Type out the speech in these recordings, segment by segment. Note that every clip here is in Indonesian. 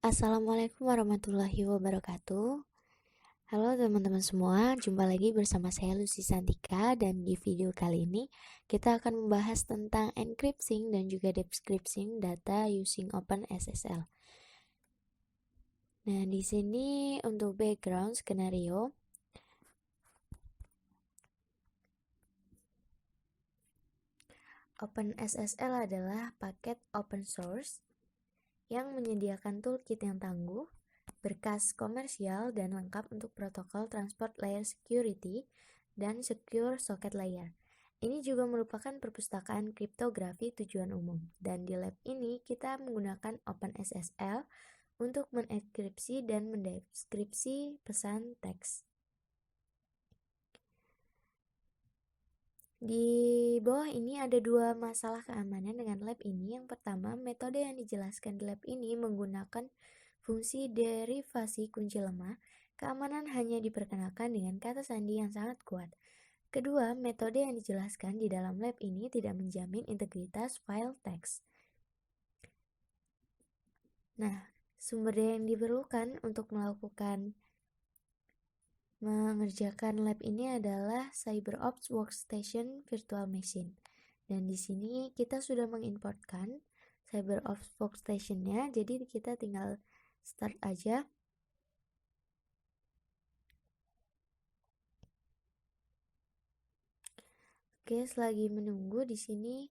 Assalamualaikum warahmatullahi wabarakatuh. Halo teman-teman semua, jumpa lagi bersama saya Lucy Santika dan di video kali ini kita akan membahas tentang encrypting dan juga decrypting data using OpenSSL. Nah, di sini untuk background skenario, OpenSSL adalah paket open source yang menyediakan toolkit yang tangguh, berkas komersial dan lengkap untuk protokol transport layer security dan secure socket layer. Ini juga merupakan perpustakaan kriptografi tujuan umum, dan di lab ini kita menggunakan OpenSSL untuk menenkripsi dan mendeskripsi pesan teks. Di bawah ini ada dua masalah keamanan dengan lab ini. Yang pertama, metode yang dijelaskan di lab ini menggunakan fungsi derivasi kunci lemah. Keamanan hanya diperkenalkan dengan kata sandi yang sangat kuat. Kedua, metode yang dijelaskan di dalam lab ini tidak menjamin integritas file teks. Nah, sumber daya yang diperlukan untuk mengerjakan lab ini adalah CyberOps Workstation Virtual Machine. Dan di sini kita sudah mengimportkan CyberOps Workstation-nya, jadi kita tinggal start aja. Oke, selagi menunggu di sini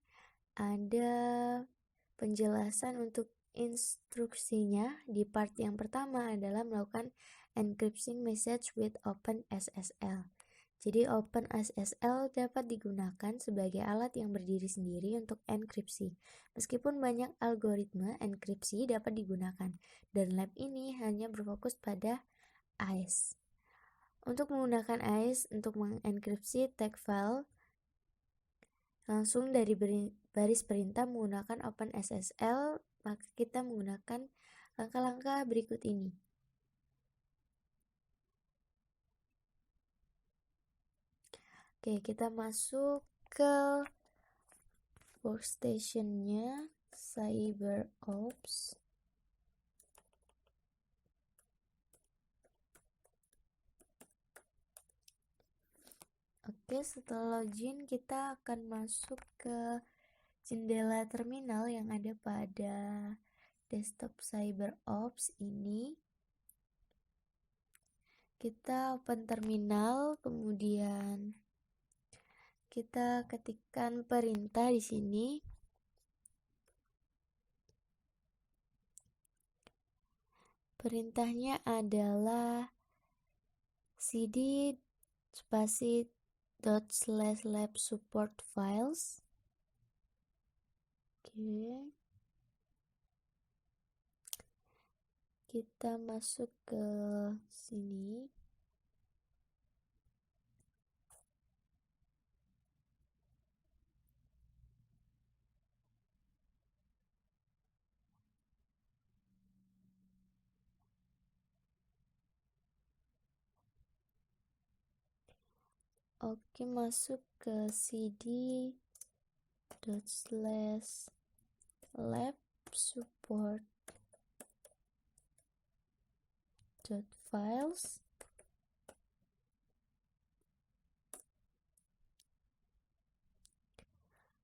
ada penjelasan untuk instruksinya. Di part yang pertama adalah melakukan encrypting message with OpenSSL. Jadi OpenSSL dapat digunakan sebagai alat yang berdiri sendiri untuk enkripsi. Meskipun banyak algoritma enkripsi dapat digunakan, dan lab ini hanya berfokus pada AES. Untuk menggunakan AES untuk mengenkripsi tag file langsung dari baris perintah menggunakan OpenSSL, maka kita menggunakan langkah-langkah berikut ini. Oke, kita masuk ke workstation-nya CyberOps. Oke, setelah login kita akan masuk ke jendela terminal yang ada pada desktop CyberOps ini. Kita open terminal, kemudian kita ketikkan perintah di sini. Perintahnya adalah cd /lab support files. Oke. Kita masuk ke sini. Oke, masuk ke cd /lab support files.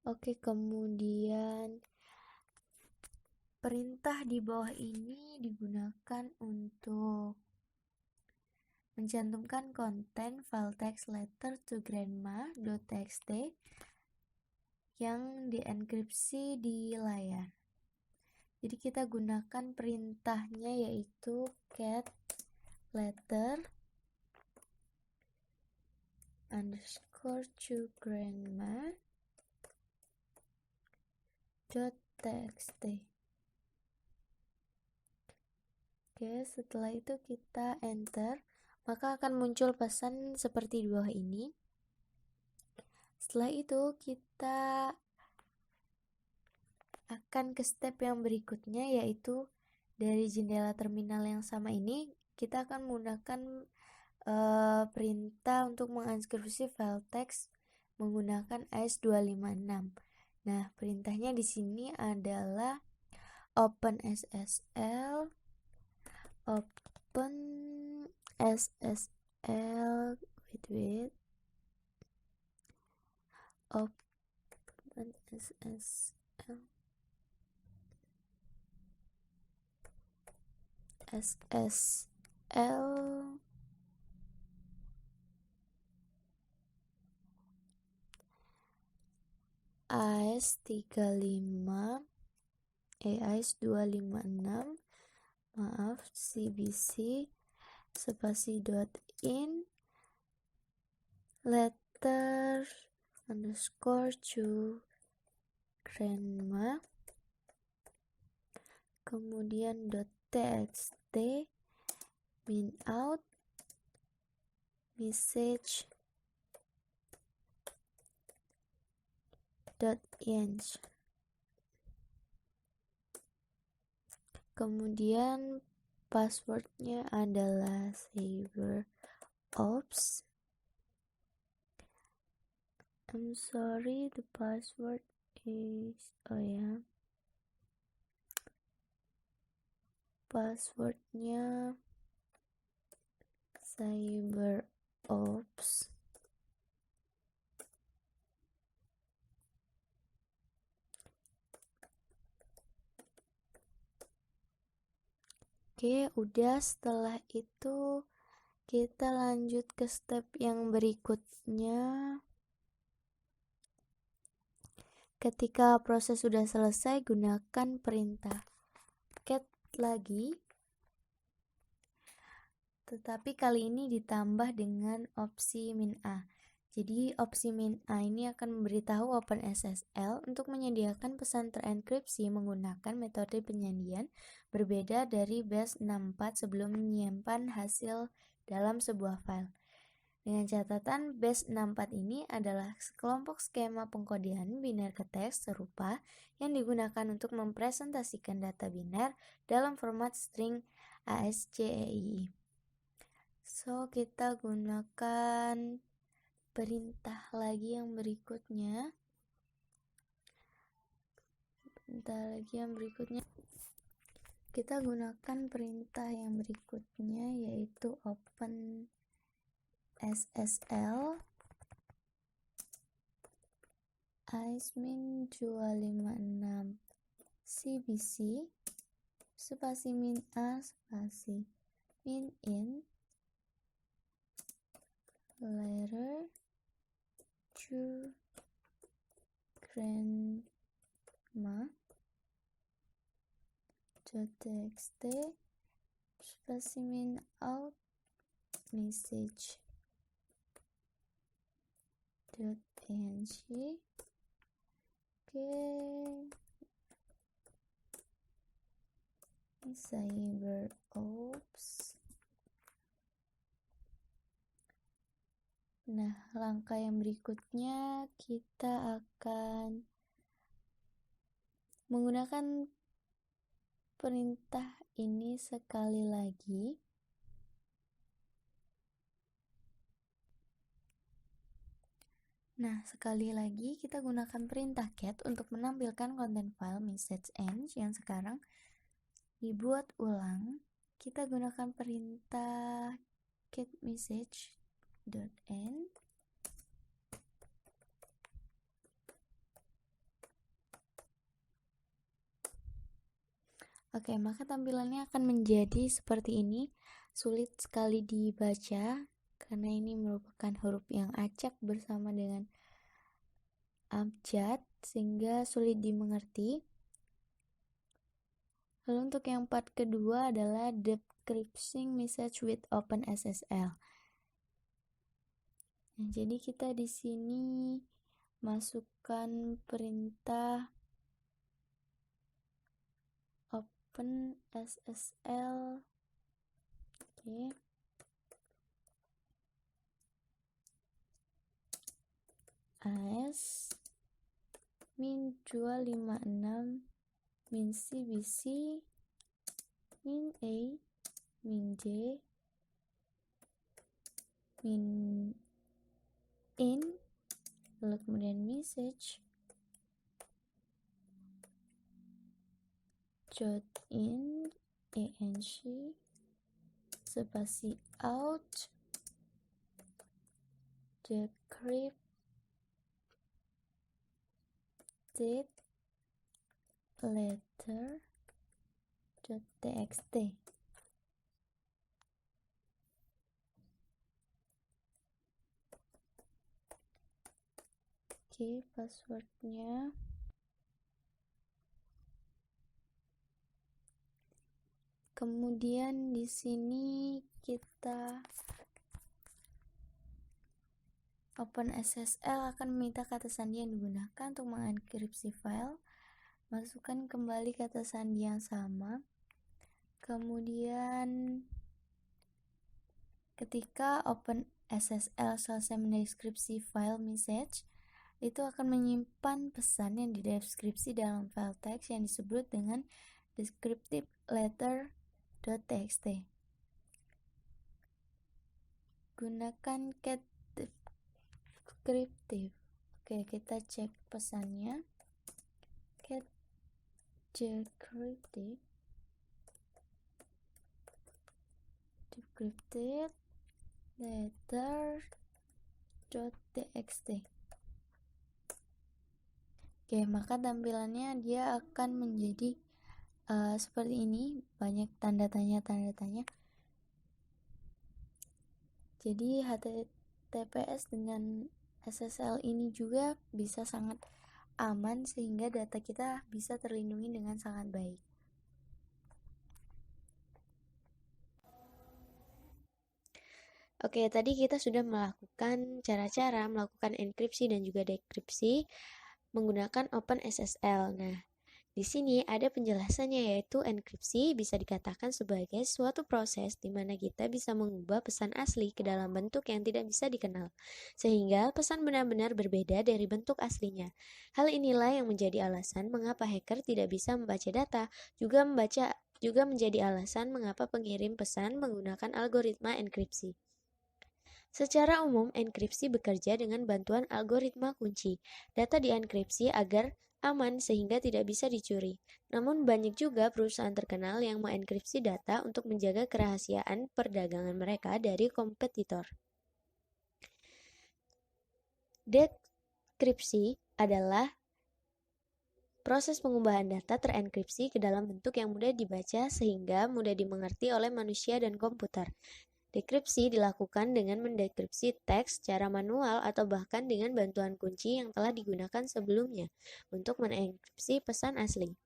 Oke, kemudian perintah di bawah ini digunakan untuk mencantumkan konten file text letter to grandma.txt yang dienkripsi di layar. Jadi kita gunakan perintahnya yaitu cat letter underscore to grandma.txt. Oke, setelah itu kita enter, maka akan muncul pesan seperti di bawah ini. Setelah itu kita akan ke step yang berikutnya, yaitu dari jendela terminal yang sama ini kita akan menggunakan perintah untuk mengeksekusi file teks menggunakan AES256. Nah, perintahnya di sini adalah OpenSSL open SSL open SSL AES 256 maaf CBC spasi.in letter underscore to grandma, kemudian .txt min out message .ing, kemudian passwordnya adalah CyberOps. I'm sorry, the password is passwordnya CyberOps. Oke, udah. Setelah itu kita lanjut ke step yang berikutnya. Ketika proses sudah selesai, gunakan perintah cat lagi, tetapi kali ini ditambah dengan opsi min A. Jadi opsi min A ini akan memberitahu OpenSSL untuk menyediakan pesan terenkripsi menggunakan metode penyandian berbeda dari base64 sebelum menyimpan hasil dalam sebuah file. Dengan catatan, base64 ini adalah kelompok skema pengkodean biner ke teks serupa yang digunakan untuk mempresentasikan data biner dalam format string ASCII. So, kita gunakan perintah lagi yang berikutnya. Kita gunakan perintah yang berikutnya, yaitu open SSL AES-256 CBC spasi min A spasi min in letter to grandma .txt spasi min out message .png. CyberOps. Nah, langkah yang berikutnya kita akan menggunakan perintah ini sekali lagi. Nah, sekali lagi kita gunakan perintah cat untuk menampilkan konten file message.eng yang sekarang dibuat ulang. Kita gunakan perintah cat message.end. Oke, maka tampilannya akan menjadi seperti ini. Sulit sekali dibaca karena ini merupakan huruf yang acak bersama dengan abjad sehingga sulit dimengerti. Lalu untuk yang part kedua adalah decrypting message with OpenSSL. Nah, jadi kita di sini masukkan perintah OpenSSL. Oke. AES min 256 min CBC min A min J min in, lalu kemudian message .in eng spasi out decrypted letter.txt. Oke, passwordnya kemudian di sini kita OpenSSL akan meminta kata sandi yang digunakan untuk mengenkripsi file. Masukkan kembali kata sandi yang sama. Kemudian ketika OpenSSL selesai mendeskripsi file message, itu akan menyimpan pesan yang dideskripsi dalam file teks yang disebut dengan descriptive letter.txt. Gunakan cat descriptive. Oke, kita cek pesannya. Cat descriptive letter.txt. Oke, maka tampilannya dia akan menjadi seperti ini, banyak tanda tanya. Jadi HTTPS dengan SSL ini juga bisa sangat aman sehingga data kita bisa terlindungi dengan sangat baik. Oke, tadi kita sudah melakukan cara-cara melakukan enkripsi dan juga dekripsi menggunakan OpenSSL. Nah, di sini ada penjelasannya, yaitu enkripsi bisa dikatakan sebagai suatu proses di mana kita bisa mengubah pesan asli ke dalam bentuk yang tidak bisa dikenal, sehingga pesan benar-benar berbeda dari bentuk aslinya. Hal inilah yang menjadi alasan mengapa hacker tidak bisa membaca data, juga menjadi alasan mengapa pengirim pesan menggunakan algoritma enkripsi. Secara umum, enkripsi bekerja dengan bantuan algoritma kunci. Data dienkripsi agar aman sehingga tidak bisa dicuri. Namun banyak juga perusahaan terkenal yang mengenkripsi data untuk menjaga kerahasiaan perdagangan mereka dari kompetitor. Dekripsi adalah proses pengubahan data terenkripsi ke dalam bentuk yang mudah dibaca sehingga mudah dimengerti oleh manusia dan komputer. Dekripsi dilakukan dengan mendekripsi teks secara manual atau bahkan dengan bantuan kunci yang telah digunakan sebelumnya untuk mengenkripsi pesan asli.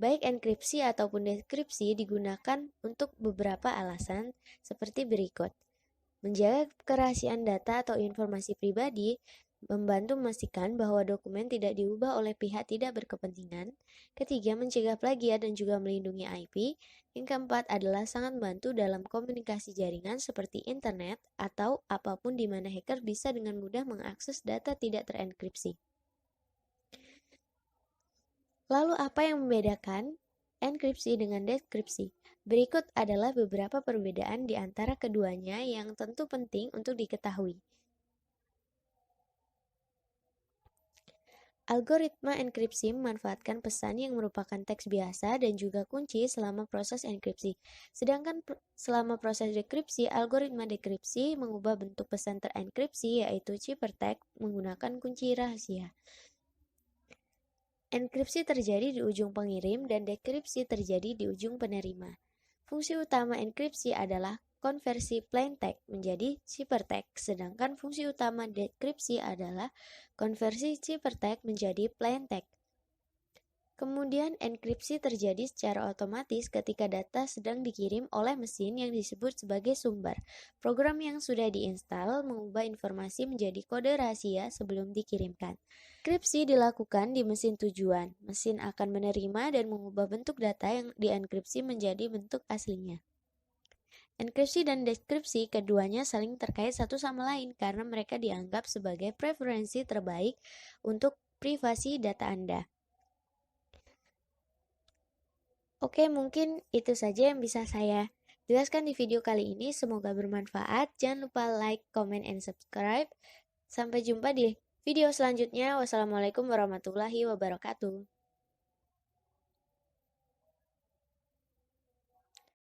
Baik enkripsi ataupun dekripsi digunakan untuk beberapa alasan seperti berikut. Menjaga kerahasiaan data atau informasi pribadi, membantu memastikan bahwa dokumen tidak diubah oleh pihak tidak berkepentingan. Ketiga, mencegah plagiat dan juga melindungi IP. Yang keempat adalah sangat membantu dalam komunikasi jaringan seperti internet atau apapun di mana hacker bisa dengan mudah mengakses data tidak terenkripsi. Lalu apa yang membedakan enkripsi dengan dekripsi? Berikut adalah beberapa perbedaan di antara keduanya yang tentu penting untuk diketahui. Algoritma enkripsi memanfaatkan pesan yang merupakan teks biasa dan juga kunci selama proses enkripsi. Sedangkan selama proses dekripsi, algoritma dekripsi mengubah bentuk pesan terenkripsi yaitu ciphertext menggunakan kunci rahasia. Enkripsi terjadi di ujung pengirim dan dekripsi terjadi di ujung penerima. Fungsi utama enkripsi adalah konversi plain text menjadi ciphertext, sedangkan fungsi utama dekripsi adalah konversi ciphertext menjadi plain text. Kemudian enkripsi terjadi secara otomatis ketika data sedang dikirim oleh mesin yang disebut sebagai sumber. Program yang sudah diinstal mengubah informasi menjadi kode rahasia sebelum dikirimkan. Enkripsi dilakukan di mesin tujuan. Mesin akan menerima dan mengubah bentuk data yang dienkripsi menjadi bentuk aslinya. Enkripsi dan dekripsi keduanya saling terkait satu sama lain karena mereka dianggap sebagai preferensi terbaik untuk privasi data Anda. Oke, mungkin itu saja yang bisa saya jelaskan di video kali ini. Semoga bermanfaat. Jangan lupa like, comment, and subscribe. Sampai jumpa di video selanjutnya. Wassalamualaikum warahmatullahi wabarakatuh.